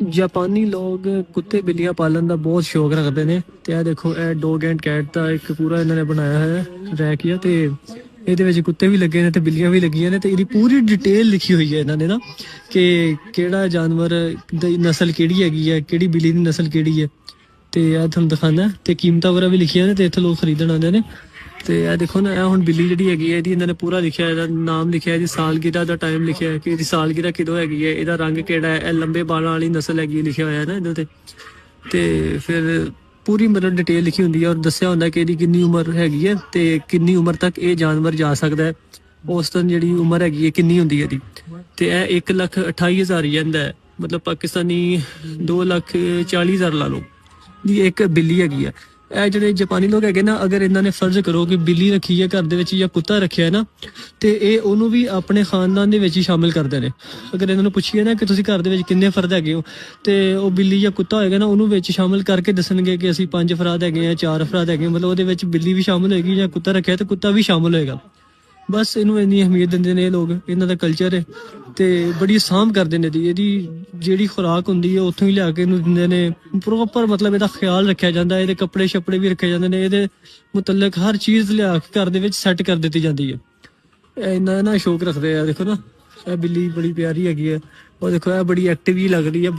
ਜਾਪਾਨੀ ਲੋਕ ਕੁੱਤੇ ਬਿੱਲੀਆਂ ਪਾਲਣ ਦਾ ਬਹੁਤ ਸ਼ੌਕ ਰੱਖਦੇ ਨੇ। ਤੇ ਇਹ ਦੇਖੋ, ਇਹ ਡੌਗ ਐਂਡ ਕੈਟ ਦਾ ਇੱਕ ਪੂਰਾ ਇਹਨਾਂ ਨੇ ਬਣਾਇਆ ਹੈ ਰੈਕ ਹੀ ਆ, ਤੇ ਇਹਦੇ ਵਿੱਚ ਕੁੱਤੇ ਵੀ ਲੱਗੇ ਨੇ ਤੇ ਬਿੱਲੀਆਂ ਵੀ ਲੱਗੀਆਂ ਨੇ, ਤੇ ਇਹਦੀ ਪੂਰੀ ਡਿਟੇਲ ਲਿਖੀ ਹੋਈ ਹੈ ਇਹਨਾਂ ਨੇ ਨਾ, ਕਿ ਕਿਹੜਾ ਜਾਨਵਰ ਦੀ ਨਸਲ ਕਿਹੜੀ ਹੈਗੀ ਹੈ, ਕਿਹੜੀ ਬਿੱਲੀ ਦੀ ਨਸਲ ਕਿਹੜੀ ਹੈ। ਤੇ ਇਹ ਤੁਹਾਨੂੰ ਦਿਖਾਣਾ, ਤੇ ਕੀਮਤਾਂ ਵਗੈਰਾ ਵੀ ਲਿਖੀਆਂ ਨੇ, ਤੇ ਇੱਥੇ ਲੋਕ ਖਰੀਦਣ ਆਉਂਦੇ ਨੇ। ਤੇ ਇਹ ਦੇਖੋ ਨਾ, ਇਹ ਹੁਣ ਬਿੱਲੀ ਜਿਹੜੀ ਹੈਗੀ ਹੈ, ਇਹਦੀ ਇਹਨਾਂ ਨੇ ਪੂਰਾ ਲਿਖਿਆ, ਇਹਦਾ ਨਾਮ ਲਿਖਿਆ, ਇਹਦੀ ਸਾਲਗਿਰਾ ਦਾ ਟਾਈਮ ਲਿਖਿਆ ਹੈ ਕਿ ਇਹਦੀ ਸਾਲਗਿਰਾ ਕਦੋਂ ਹੈਗੀ ਹੈ, ਇਹਦਾ ਰੰਗ ਕਿਹੜਾ ਹੈ, ਇਹ ਲੰਬੇ ਬਾਲਾਂ ਵਾਲੀ ਨਸਲ ਹੈਗੀ ਲਿਖਿਆ ਹੋਇਆ ਨਾ ਇਹਦੇ ਤੇ ਫਿਰ ਪੂਰੀ ਮਤਲਬ ਡਿਟੇਲ ਲਿਖੀ ਹੁੰਦੀ ਹੈ, ਔਰ ਦੱਸਿਆ ਹੁੰਦਾ ਕਿ ਇਹਦੀ ਕਿੰਨੀ ਉਮਰ ਹੈਗੀ ਹੈ ਤੇ ਕਿੰਨੀ ਉਮਰ ਤੱਕ ਇਹ ਜਾਨਵਰ ਜਾ ਸਕਦਾ ਹੈ। ਉਸ ਤੋਂ ਜਿਹੜੀ ਉਮਰ ਹੈਗੀ ਹੈ ਕਿੰਨੀ ਹੁੰਦੀ ਹੈ ਇਹਦੀ। ਤੇ ਇਹ 1,28,000 ਹੀ ਜਾਂਦਾ ਹੈ, ਮਤਲਬ ਪਾਕਿਸਤਾਨੀ 2,40,000 ਲਾ ਲਓ ਦੀ ਇੱਕ ਬਿੱਲੀ ਹੈਗੀ ਆ। ਇਹ ਜਿਹੜੇ ਜਾਪਾਨੀ ਲੋਕ ਹੈਗੇ ਨਾ, ਅਗਰ ਇਹਨਾਂ ਨੇ ਫਰਜ਼ ਕਰੋ ਕਿ ਬਿੱਲੀ ਰੱਖੀ ਹੈ ਘਰ ਦੇ ਵਿੱਚ ਜਾਂ ਕੁੱਤਾ ਰੱਖਿਆ ਹੈ ਨਾ, ਤੇ ਇਹ ਉਹਨੂੰ ਵੀ ਆਪਣੇ ਖਾਨਦਾਨ ਦੇ ਵਿੱਚ ਹੀ ਸ਼ਾਮਿਲ ਕਰਦੇ ਨੇ। ਅਗਰ ਇਹਨਾਂ ਨੂੰ ਪੁੱਛੀਏ ਨਾ ਕਿ ਤੁਸੀਂ ਘਰ ਦੇ ਵਿੱਚ ਕਿੰਨੇ ਫਰਦ ਹੈਗੇ ਹੋ, ਤੇ ਉਹ ਬਿੱਲੀ ਜਾਂ ਕੁੱਤਾ ਹੋਏਗਾ ਨਾ, ਉਹਨੂੰ ਵਿੱਚ ਸ਼ਾਮਿਲ ਕਰਕੇ ਦੱਸਣਗੇ ਕਿ ਅਸੀਂ 5 ਅਫਰਾਦ ਹੈਗੇ ਆ, 4 ਅਫਰਾਦ ਹੈਗੇ, ਮਤਲਬ ਉਹਦੇ ਵਿੱਚ ਬਿੱਲੀ ਵੀ ਸ਼ਾਮਿਲ ਹੋਏਗੀ, ਜਾਂ ਕੁੱਤਾ ਰੱਖਿਆ ਤੇ ਕੁੱਤਾ ਵੀ ਸ਼ਾਮਿਲ ਹੋਏਗਾ। ਬਸ ਇਹਨੂੰ ਇੰਨੀ ਅਹਿਮੀਅਤ ਦਿੰਦੇ ਨੇ ਇਹ ਲੋਕ, ਇਹਨਾਂ ਦਾ ਕਲਚਰ ਹੈ, ਤੇ ਬੜੀ ਸਾਂਭ ਕਰਦੇ ਨੇ ਇਹਦੀ ਜਿਹੜੀ ਖੁਰਾਕ ਹੁੰਦੀ ਹੈ ਉੱਥੋਂ ਹੀ ਲਿਆ ਕੇ ਇਹਨੂੰ ਦਿੰਦੇ ਨੇ ਪ੍ਰੋਪਰ। ਮਤਲਬ ਇਹਦਾ ਖਿਆਲ ਰੱਖਿਆ ਜਾਂਦਾ, ਇਹਦੇ ਕੱਪੜੇ ਛੱਪੜੇ ਵੀ ਰੱਖੇ ਜਾਂਦੇ ਨੇ, ਇਹਦੇ ਮੁਤਲਕ ਹਰ ਚੀਜ਼ ਲਿਆ ਕੇ ਘਰ ਦੇ ਵਿੱਚ ਸੈੱਟ ਕਰ ਦਿੱਤੀ ਜਾਂਦੀ ਹੈ। ਇਹ ਇੰਨਾ ਨਾ ਸ਼ੌਕ ਰੱਖਦੇ ਆ। ਦੇਖੋ ਨਾ, ਇਹ ਬਿੱਲੀ ਬੜੀ ਪਿਆਰੀ ਹੈਗੀ ਹੈ, ਉਹ ਦੇਖੋ ਇਹ ਬੜੀ ਐਕਟਿਵ ਹੀ ਲੱਗ ਰਹੀ ਹੈ।